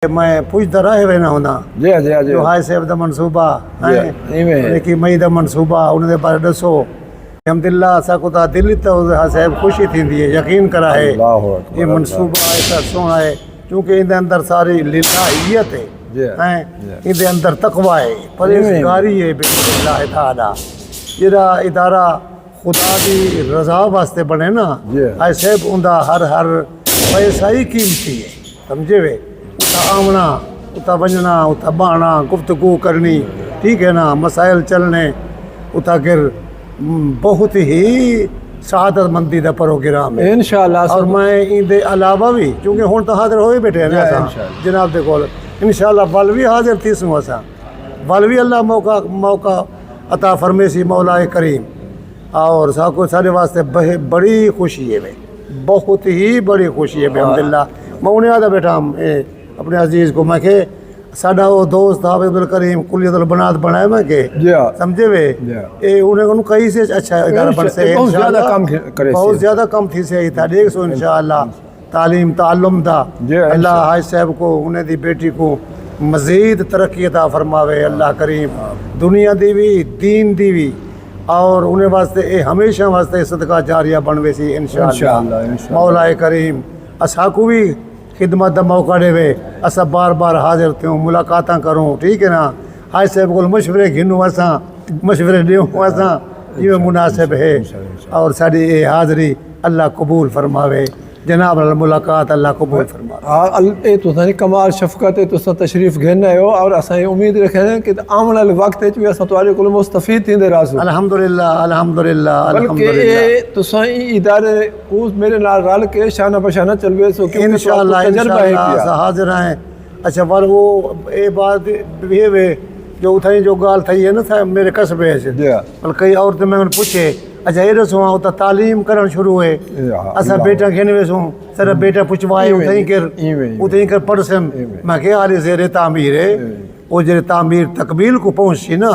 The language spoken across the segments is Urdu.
میں پوچھتا رہے ہوئے نہ ہونا جی جی جی جو ہائے صاحب دا منصوبہ ایویں کی مئی دا منصوبہ انہوں نے بارے دسو الحمدللہ اسا کو تا دل تو ہائے صاحب خوشی تھیندی ہے یقین کرا ہے اللہ اکبر یہ منصوبہ ایسا سونا ہے کیونکہ ان دے اندر ساری للہیت ہے ان دے اندر تقوی ہے پرہیزگاری ہے بسم اللہ تعالی جڑا ادارہ خدا دی رضا واسطے بنے نا ہائے صاحب اندا ہر پیسہ ہی قیمتی ہے سمجھے وے اتھا آمنا اتھا بننا اتھا بانا گفتگو کرنی ٹھیک ہے نا مسائل چلنے اتھا گر بہت ہی سعادت مندی دا پروگرام ہے انشاءاللہ اور میں ان دے علاوہ بھی چونکہ ہون تو حاضر ہوئے بیٹھے ہیں نا جناب دے کول انشاءاللہ ول بھی حاضر تھی سوں اسا ول بھی اللہ موقع عطا فرمے سی مولا کریم اور سارے واسطے بڑی خوشی ہے بہت ہی بڑی خوشی ہے الحمدللہ میں انہیں آدھا بیٹھا ہم اپنے عزیز کو میں کہ ساڈا وہ دوست حافظ عبدالکریم کلیت البنات بنائے میں کہ سمجھے وے انہیں کو کہیں سے اچھا ادارہ بن سے بہت زیادہ کم تھی سے تھا دیکھ سو انشاءاللہ تعلیم تعلم دا اللہ حاج صاحب کو انہیں دی بیٹی کو مزید ترقی عطا فرماوے اللہ کریم دنیا دی بھی دین دی بھی اور انہیں واسطے اے ہمیشہ واسطے صدقہ جاریہ بنوے سی انشاءاللہ مولا کریم اسا کو بھی خدمت دا موقع دے وے اسا بار بار حاضر تھوں ملاقاتاں کروں ٹھیک ہے نا حاج صاحب کو مشورے گھنوں اساں مشورے دیوں اساں یہ مناسب ہے اور ساری اے حاضری اللہ قبول فرماوے جناب ملاقات اللہ قبول فرماوے اے تو سانی کمال شفقت تو سا تشریف گھننا ہے اور اساں امید رکھے ہیں کہ آمن والے وقت ہے جو اساں تواڈے کول مستفید تھیندے راسو الحمدللہ الحمدللہ بلکہ اے تو سائیں ادارے کو میرے نال رل کے شانہ بشانہ چلوے سو کہ انشاءاللہ انشاءاللہ حاضر ہیں اچھا پر وہ اے بات یہ وے جو اتھائی جو گال تھئی ہے نا میرے قصبے سے بلکہ کئی عورتیں میں انہیں پوچھے اچھا یہ رسوں اتھا تعلیم کرن شروع ہوئے اسا بیٹا کھینے ویسوں سر بیٹا پوچھوائے اتھائی کر پڑھسن میں کہ آلی زیر تعمیر ہے وہ جیر تعمیر تقبیل کو پہنچی نا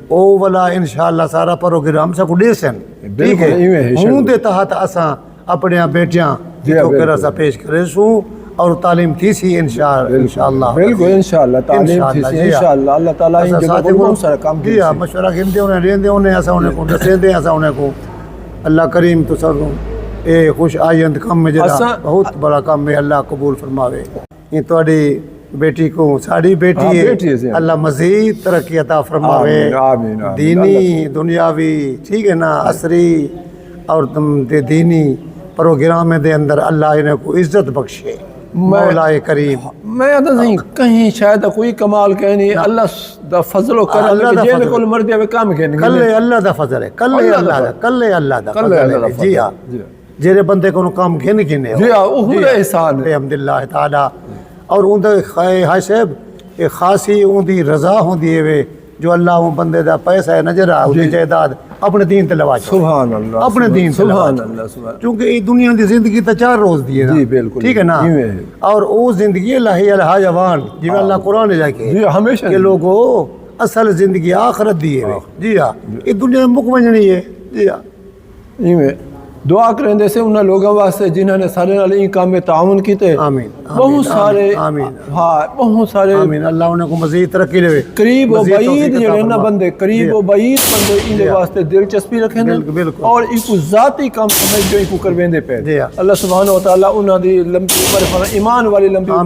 او والا انشاءاللہ سارا پروگرام سا کو دیسن ٹھیک ہے ہوں دے تحت اسا اپنے بیٹیاں تو کر اسا پیش کرے سوں اور تعلیم تھی سی انشاءاللہ بالکل انشاءاللہ تعلیم تھی سی انشاءاللہ اللہ تعالیٰ ان جگہ کو بہت سارا کام کی دیا مشورہ گھنتے انہیں رہن دے انہیں ایسا انہیں کو دسیں دے ایسا انہیں کو اللہ کریم تو سر اے خوش آئیند کام میں جدا بہت بڑا کام میں اللہ قبول فرماوے یہ توڑی بیٹی کو ساڑی بیٹی ہے اللہ مزید ترقی عطا فرماوے دینی دنیاوی ٹھیک ہے نا عصری اور دینی پروگرام دے اندر اللہ انہیں کو عزت بخشے مولا کریم میں آتا نہیں کہیں شاید کوئی کمال کہنی اللہ دا فضل و کرم کہ جیل کل مردی ہوئے کام کہنی کلے اللہ دا فضل ہے کلے اللہ دا فضل ہے جی ہاں جیرے بندے کو کام گھن گھنے جی ہاں وہ احسان ہے الحمدللہ تعالی اور ان دے حاج صاحب ایک خاصی ان دی رضا ہوں دیئے وے جو اللہ وہ بندے دا پیسہ ہے نجرہ ہوتی جائداد اپنے دین تے لوا چھوڑ سبحان اللہ اپنے دین تے لوا چھوڑ چونکہ یہ دنیا دی زندگی تا 4 روز دیئے نا ٹھیک ہے نا اور وہ زندگی لہی الحاجوان جی اللہ قرآن جا کے ہمیشہ کہ لوگوں اصل زندگی آخرت دیئے وے جی ہاں یہ دنیا میں مکمنجنی ہے جی ہاں دعا کریں دے سے انہاں لوگوں واسطے جنہوں نے سارے نال این کام میں تعاون کیتے آمین بہت سارے ہاں بہت سارے آمین اللہ انہیں کو مزید ترقی لے قریب و بعید جڑے نا بندے قریب و بعید بندے ان واسطے دلچسپی رکھیں اور ان کو ذاتی کام سمجھ جو ان کو کرویں دے پہ اللہ سبحانہ و تعالیٰ انہاں دی لمبی عمر ایمان والی لمبی